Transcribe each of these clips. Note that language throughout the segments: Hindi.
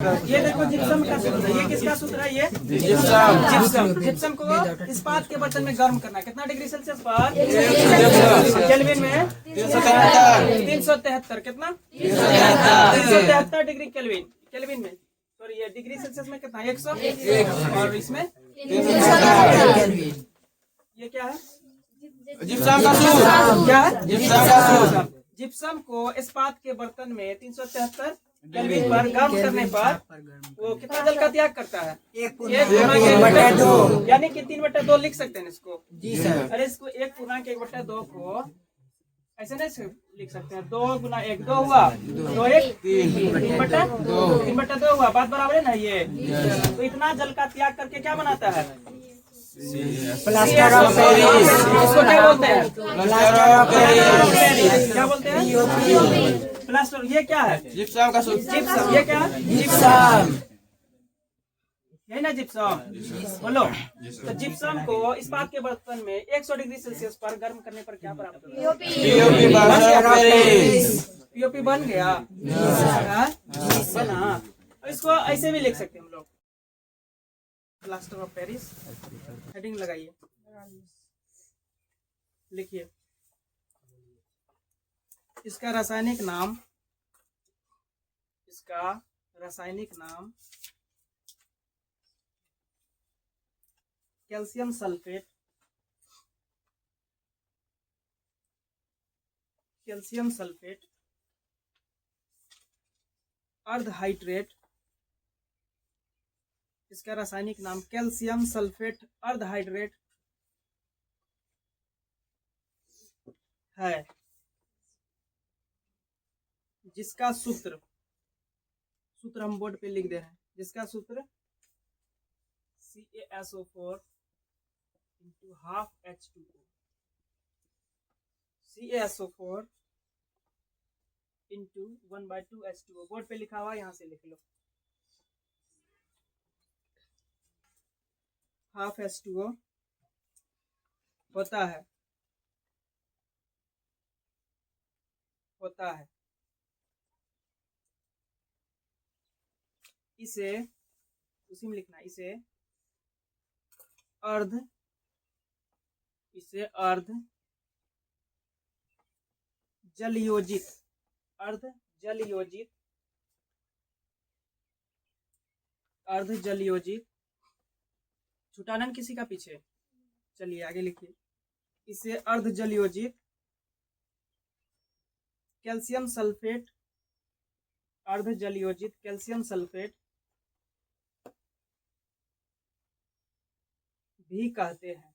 ये देखो जिप्सम का सूत्र है। ये किसका सूत्र है? ये जिप्सम को इस्पात के बर्तन में गर्म करना है। कितना डिग्री सेल्सियस पर? केल्विन में 373। कितना? 373 डिग्री केल्विन। केल्विन में सॉरी ये डिग्री सेल्सियस में कितना? 100 और इसमें ये क्या है? जिप्सम का सूत्र क्या है? जिप्सम का सूत्र जिप्सम को इस्पात के बर्तन में 373 केल्विन पर गर्म करने पर वो कितना जल का त्याग करता है? 1/2। यानी कि 3/2 लिख सकते हैं इसको। जी सर। अरे इसको 1/1/2 को ऐसे नहीं लिख सकते हैं। 2 गुना 1 2 हुआ, 2 1 3/2 हुआ। बात बराबर है ना? ये तो इतना जल का त्याग करके क्या बनाता है? Plaster of Paris. इसको क्या बोलते हैं? Plaster of Paris. क्या बोलते हैं? प्लास्टर। ये क्या है? जिप्सम का सूत्र जिप्सम। ये क्या है? जिप्सम। यही ना जिप्सम? बोलो। तो जिप्सम को इस्पात के बर्तन में 100 डिग्री सेल्सियस पर गर्म करने पर क्या प्राप्त होता है? पीओपी बन गया। हाँ? बना। इसको ऐसे भी लिख सकते हैं हम लोग। Plaster of Paris. हेडिंग लगाइए, लिखिए। इसका रासायनिक नाम कैल्शियम सल्फेट अर्धहाइड्रेट। इसका रासायनिक नाम कैल्शियम सल्फेट अर्धहाइड्रेट है, जिसका सूत्र हम बोर्ड पे लिख दे रहे हैं। जिसका सूत्र CaSO4 into half H2O। CaSO4 into 1/2 H2O। Board पे लिखा हुआ, यहाँ से लिख लो। हाफ H2O होता है इसे उसी में लिखना। इसे अर्ध जलयोजित छुटानन किसी का पीछे। चलिए आगे लिखिए। इसे अर्ध जलयोजित कैल्शियम सल्फेट भी कहते हैं।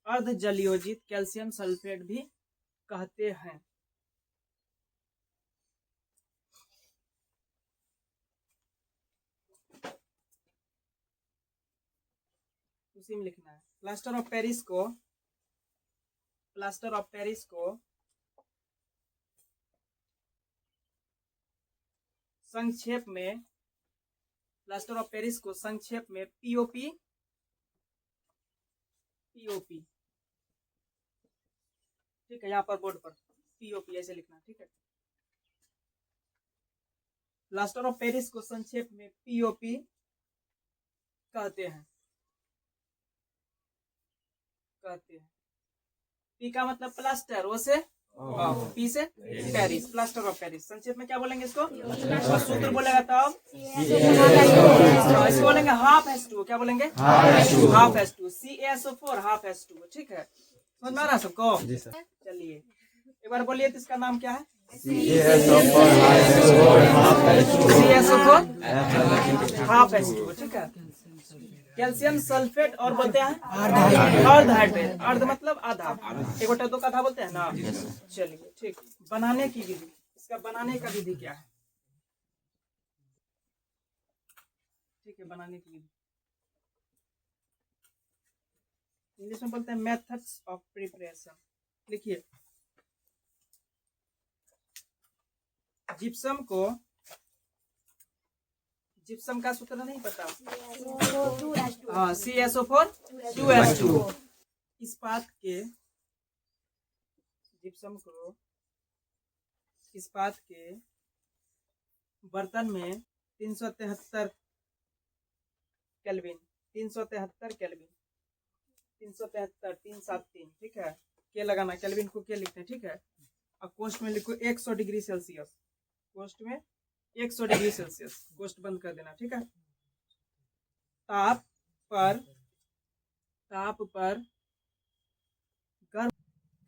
अर्ध जलयोजित कैल्शियम सल्फेट भी कहते हैं। उसी में लिखना है। प्लास्टर ऑफ पेरिस को संक्षेप में पीओपी ठीक है। यहाँ पर बोर्ड पर पीओपी ऐसे लिखना। ठीक है। प्लास्टर ऑफ पेरिस को संक्षेप में पीओपी कहते हैं। पी का मतलब प्लास्टर, वो से पी से पेरिस। प्लास्टर ऑफ पेरिस संक्षेप में क्या बोलेंगे इसको? सूत्र बोलेगा तब इसको बोलेंगे हाफ H2O। क्या बोलेंगे? Half H2O। CaSO4 half H2O। ठीक है, समझ में आ रहा है सबको? चलिए एक बार बोलिए। तो इसका नाम क्या है? CaSO4 half H2O। ठीक है। कैल्शियम सल्फेट और बोलते हैं अर्धहाइड्रेट। अर्ध मतलब आधा, 1/2 का आधा बोलते हैं ना। चलिए ठीक। बनाने की विधि। इसका बनाने का विधि क्या है? ठीक है, बनाने की विधि इंग्लिश में बोलते हैं मेथड्स ऑफ प्रिपरेशन। लिखिए। जिप्सम का सूत्र नहीं पता? हाँ, CaSO4 2H2O। इस्पात के बर्तन में 373 केल्विन, 373 केल्विन, 373 373, ठीक है। के लगाना, केल्विन को के लिखते हैं, ठीक है। और कोष्ट में लिखो 100 डिग्री सेल्सियस, कोष्ट में 100 डिग्री सेल्सियस, कोष्ट बंद कर देना, ठीक है। ताप पर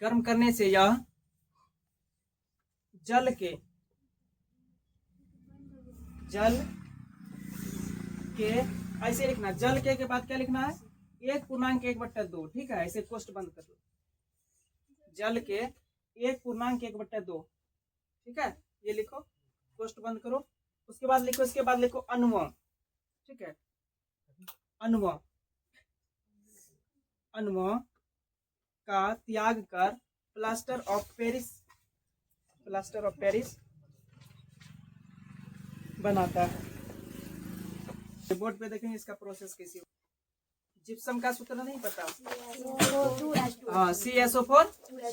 गर्म करने से यह जल के ऐसे लिखना, जल के बाद क्या लिखना है, 1.1/2, ठीक है। ऐसे कोष्ट बंद कर दो, जल के 1.1/2, ठीक है। ये लिखो, कोष्ट बंद करो। उसके बाद लिखो अणुओं, ठीक है। अणुओं का त्याग कर प्लास्टर ऑफ पेरिस बनाता है। बोर्ड पे देखेंगे इसका प्रोसेस कैसी हो। जिप्सम का सूत्र नहीं पता, हाँ, CSO4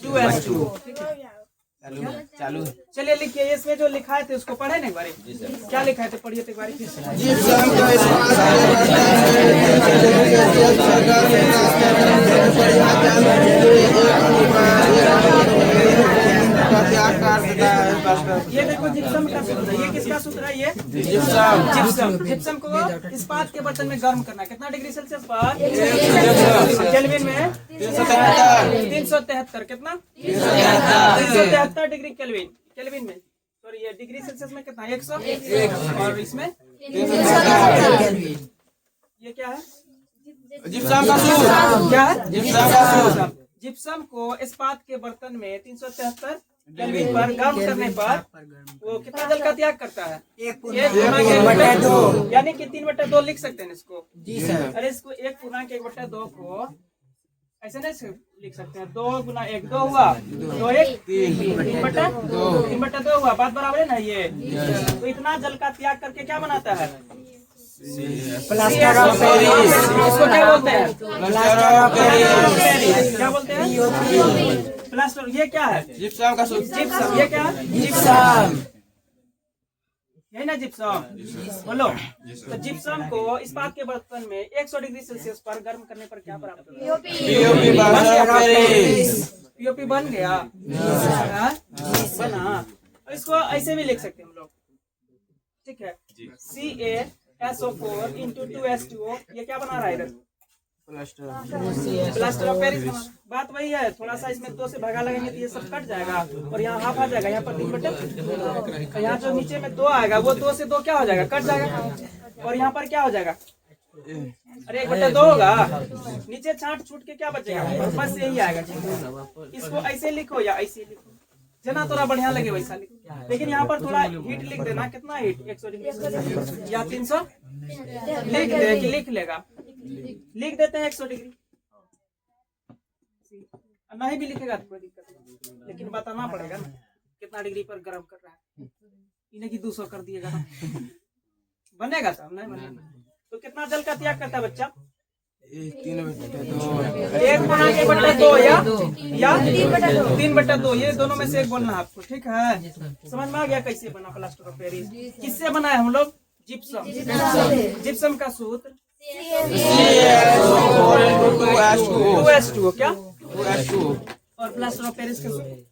2H2, ठीक है। चालू। चलिए लिखिए, इसमें जो लिखाए थे उसको पढ़े ना एक बार, क्या लिखाए थे पढ़िए तो एक बार। ये देखो जिप्सम का सूत्र, ये किसका सूत्र है, ये जिप्सम को इस्पात के बर्तन में गर्म करना, कितना डिग्री सेल्सियस पर, केल्विन में 373, कितना 373 डिग्री केल्विन में, सॉरी ये डिग्री सेल्सियस में कितना 100, और इसमें ये क्या है, जिप्सम का सूत्र क्या है, जिप्सम का सूत्र। जिप्सम को इस्पात के बर्तन में 373 केल्विन पर गर्म करने पर वो कितना जल का त्याग करता है, 1/2, यानी कि 3/2 लिख सकते हैं इसको। जी सर। अरे इसको 1/1/2 को ऐसे नहीं लिख सकते हैं, 2 × 1 2 हुआ, 2 1 3/2 हुआ, बात बराबर है ना। ये तो इतना जल का त्याग करके क्या बनाता है, प्लास्टर ऑफ पेरिस। इसको क्या बोलते हैं, प्लास्टर ऑफ पेरिस। क्या बोलते हैं, प्लास्टर। ये क्या है, जिप्सम का सूत्र। जिप्सम। ये क्या है, जिप्सम। यही ना जिप्सम, बोलो। तो जिप्सम को इस्पात के बर्तन में 100 डिग्री सेल्सियस पर गर्म करने पर क्या प्राप्त होता है, पीओपी बन गया, हाँ? बना। इसको ऐसे भी लिख सकते हैं हम लोग, ठीक है। CaSO4 × 2H2O, ये क्या बना रहा है इधर, प्लास्टर ऑफ पेरिस बना। बात वही है, थोड़ा सा इसमें 2 से भागा लगेंगे तो ये सब कट जाएगा और यहाँ हाफ आ जाएगा, यहाँ पर 3/2, यहाँ जो नीचे में 2 आएगा वो 2 से 2 क्या हो जाएगा, कट जाएगा, और यहाँ पर क्या हो जाएगा, अरे 1/2 होगा, नीचे छांट छूट के क्या बचेगा, बस यही आएगा, ठीक है। इसको ऐसे लिखो या ऐसे लिखो, जना थोड़ा बढ़िया लगे वैसा लिखो, लेकिन यहाँ पर थोड़ा हीट लिख देना, कितना हीट, 100 डिग्री या 300 लिख दे कि लिख लेगा, लिख देते हैं 100 डिग्री, नहीं भी लिखेगा तो कोई दिक्कत नहीं, लेकिन बताना पड़ेगा ना कितना डिग्री पर गर्म कर रहा है, इन्हें की 200 कर दिएगा ना, बनेगा तो नहीं बनेगा। तो कितना जल का त्याग करता है बच्चा, 1/2 या 3/2, ये दोनों में से एक बोलना है आपको, ठीक है। समझ में आ गया कैसे बना प्लास्टर ऑफ पेरिस, किससे बना है हम लोग, जिप्सम। जिप्सम का सूत्र 2H2O, क्या, और प्लास्टर ऑफ पेरिस का सूत्र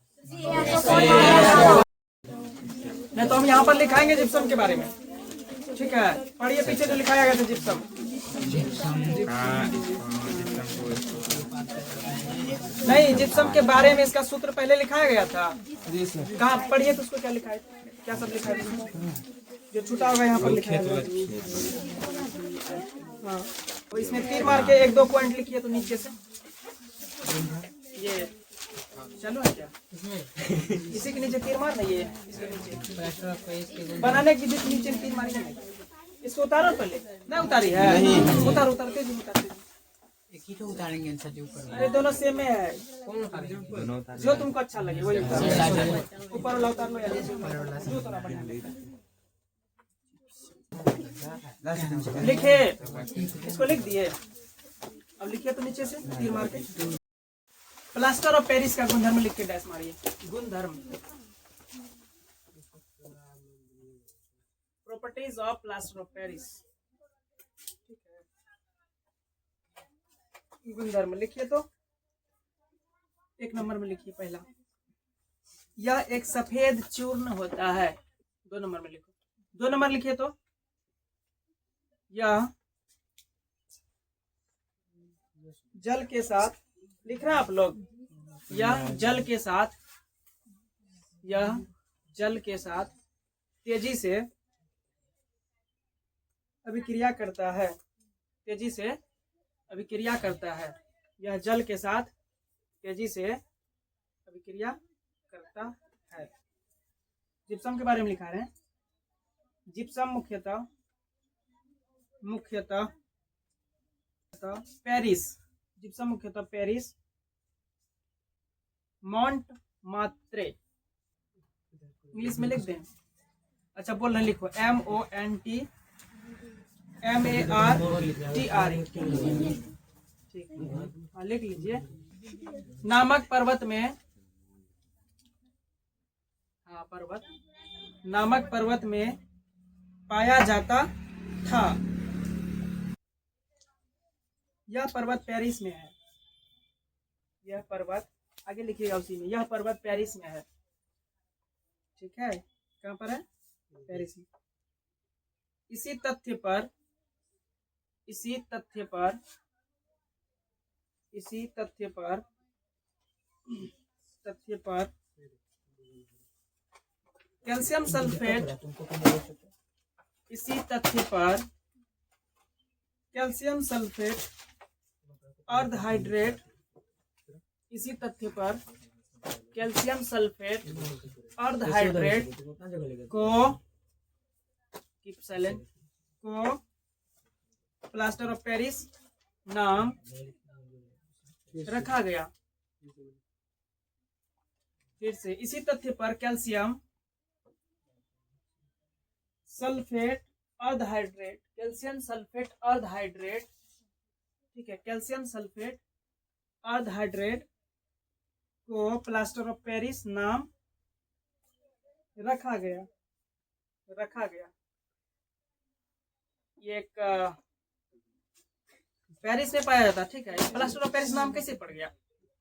नहीं, तो हम यहाँ पर लिखाएंगे जिप्सम के बारे में, ठीक है। पढ़िए पीछे जो लिखाया गया था जिप्सम, नहीं जिप्सम के बारे में इसका सूत्र पहले लिखाया गया था, कहाँ पढ़िए तो उसको क्या लिखा है, क्या सब लिखा है, जो छूटा होगा यहाँ पर लिखा है, हाँ। तो इसमें तीर मार के 1-2 पॉइंट लिखिए तो नीचे से, ये चलो है क्या, इसी के नीचे तीर मारना, ये इसके नीचे बनाने की जिस नीचे तीर मारिए, इसको उतारो पहले, नहीं उतारी है, उतार के एक ही तो उतारेंगे सर जी ऊपर। अरे दोनों सेम में है, जो तुमको अच्छा लगे वही उतारो, ऊपर वाला उतार लो या नीचे वाला, जो थोड़ा बढ़िया लिखे, इसको लिख दिए, अब लिखिए तो नीचे से तीर मार के, प्लास्टर ऑफ पेरिस का गुणधर्म लिख के डैश मारिए, गुणधर्म properties of plaster of Paris. गुणधर्म लिखिए तो 1 नंबर में लिखिए पहला, यह एक सफेद चूर्ण होता है। 2 नंबर में लिखो, 2 नंबर लिखिए तो यह जल के साथ, लिख रहे हैं आप लोग, यह जल के साथ तेजी से अभिक्रिया करता है। तेजी से अभिक्रिया करता है। यह जल के साथ तेजी से अभिक्रिया करता है। जिप्सम के बारे में लिखा रहे हैं। जिप्सम मुख्यतः पेरिस, जिप्सम मुख्यतः पेरिस, मॉन्टमार्त्रे, इंग्लिश में लिख दें। अच्छा बोल रहे लिखो, MONTMARTRE, ठीक, हाँ लिख लीजिए। नामक पर्वत में, हाँ नामक पर्वत में पाया जाता था। यह पर्वत पेरिस में है। यह पर्वत, आगे लिखिएगा उसी में, यह पर्वत पेरिस में है। ठीक है, कहाँ पर है? पेरिस में। इसी तथ्य पर कैल्शियम सल्फेट, इसी तथ्य पर कैल्शियम सल्फेट अर्धहाइड्रेट, इसी तथ्य पर कैल्शियम सल्फेट अर्धहाइड्रेट को प्लास्टर ऑफ पेरिस नाम रखा गया। फिर से, इसी तथ्य पर कैल्शियम सल्फेट अर्धहाइड्रेट, कैल्शियम सल्फेट अर्धहाइड्रेट, ठीक है, कैल्शियम सल्फेट अर्धहाइड्रेट को प्लास्टर ऑफ पेरिस नाम रखा गया। ये एक पेरिस में पाया जाता, ठीक है। प्लास्टर ऑफ पेरिस नाम कैसे पड़ गया?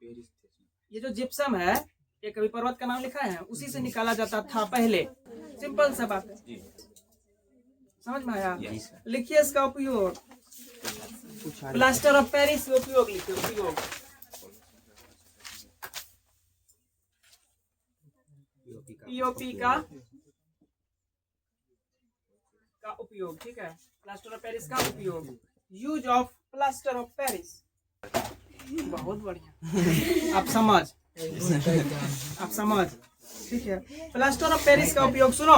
ये जो जिप्सम है, ये कभी पर्वत का नाम लिखा है, उसी से निकाला जाता था पहले। सिंपल सा बात है, समझ में आया? लिखिए इसका उपयोग, प्लास्टर ऑफ पेरिस का उपयोग लिखिए। उपयोग, पीओपी का उपयोग, ठीक है। प्लास्टर ऑफ पेरिस का उपयोग, use of plaster of Paris. बहुत बढ़िया, आप समझ, ठीक है। प्लास्टर ऑफ पेरिस का उपयोग सुनो,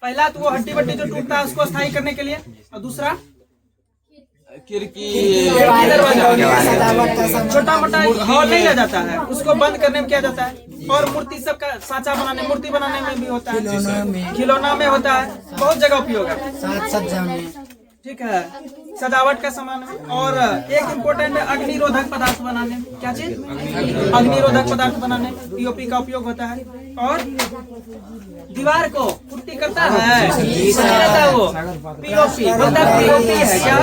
पहला तो वो हड्डी बड्डी जो टूटता है उसको स्थायी करने के लिए, और दूसरा खिड़की, छोटा मोटा हॉल नहीं रह जाता है, उसको बंद करने में किया जाता है। और मूर्ति सबका सांचा बनाने, मूर्ति बनाने में भी होता है, खिलौना में होता है, बहुत जगह उपयोग है, ठीक है, सजावट का सामान में। और एक इम्पोर्टेंट अग्निरोधक पदार्थ बनाने में, क्या चीज? अग्निरोधक पदार्थ बनाने में पीओपी का उपयोग होता है। और दीवार को पुट्टी करता है, रहता है वो पीओपी, पीओपी है क्या?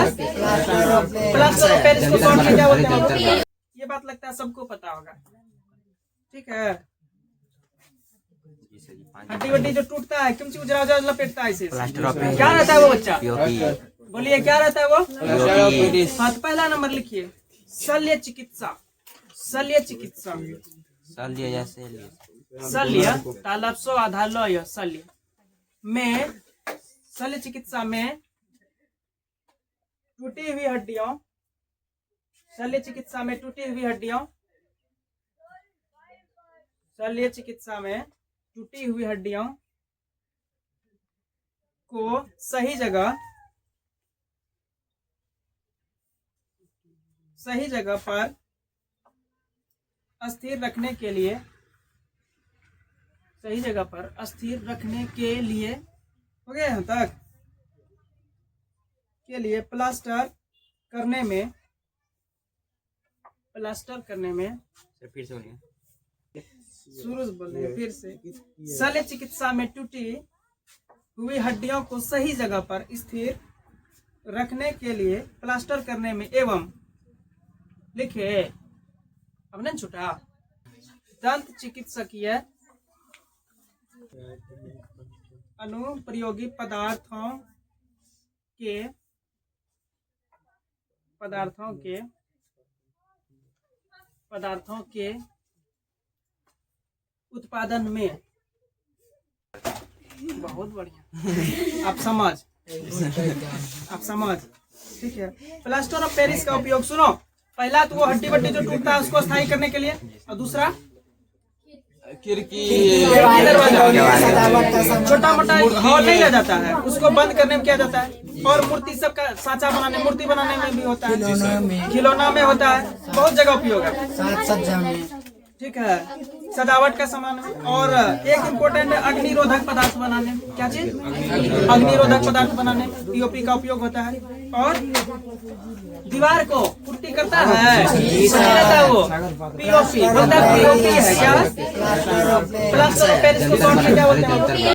प्लास्टर ऑफ पेरिस को शॉर्ट में क्या बोलते हैं? ये बात लगता है सबको पता होगा, ठीक है। हड्डी वड्डी जो टूटता है, किमची उजरा उजरा लपेटता है, इसे क्या रहता है वो बच्चा? बोलिए क्या रहता है वो? हाँ, तो पहला नंबर लिखिए, शल्य चिकित्सा। शल्य चिकित्सा, शल्य तालब्सो आधा लय, शल्य में, शल्य चिकित्सा में टूटी हुई हड्डियों, शल्य चिकित्सा में टूटी हुई हड्डियों, शल्य चिकित्सा में टूटी हुई हड्डियों को सही जगह पर अस्थिर रखने के लिए, सही जगह पर अस्थिर रखने के लिए, हो गया यहाँ तक, के लिए प्लास्टर करने में, फिर से बोलिए, शुरू से बोलिए फिर से। शल्य चिकित्सा में टूटी हुई हड्डियों को सही जगह पर स्थिर रखने के लिए प्लास्टर करने में एवं लिखे अब नहीं छूटा दंत चिकित्सकीय अनुप्रयोगी पदार्थों के उत्पादन में बहुत बढ़िया आप समझ ठीक है। प्लास्टर ऑफ पेरिस का उपयोग सुनो, पहला तो वो हड्डी बड्डी जो टूटता है उसको स्थायी करने के लिए, और दूसरा खिड़की छोटा मोटा हॉल नहीं रह जाता है उसको बंद करने में किया जाता है, और मूर्ति सब का सांचा बनाने मूर्ति बनाने में भी होता है, खिलौना में होता है, बहुत जगह उपयोग है, ठीक है, सजावट का सामान में, और एक इम्पोर्टेंट अग्निरोधक पदार्थ बनाने में, क्या चीज अग्निरोधक पदार्थ बनाने में पीओपी का उपयोग होता है, और दीवार को पुट्टी करता है वो पीओपी बोलता है, पीओपी है क्या प्लास्टर ऑफ पेरिस को क्या बोलते हैं।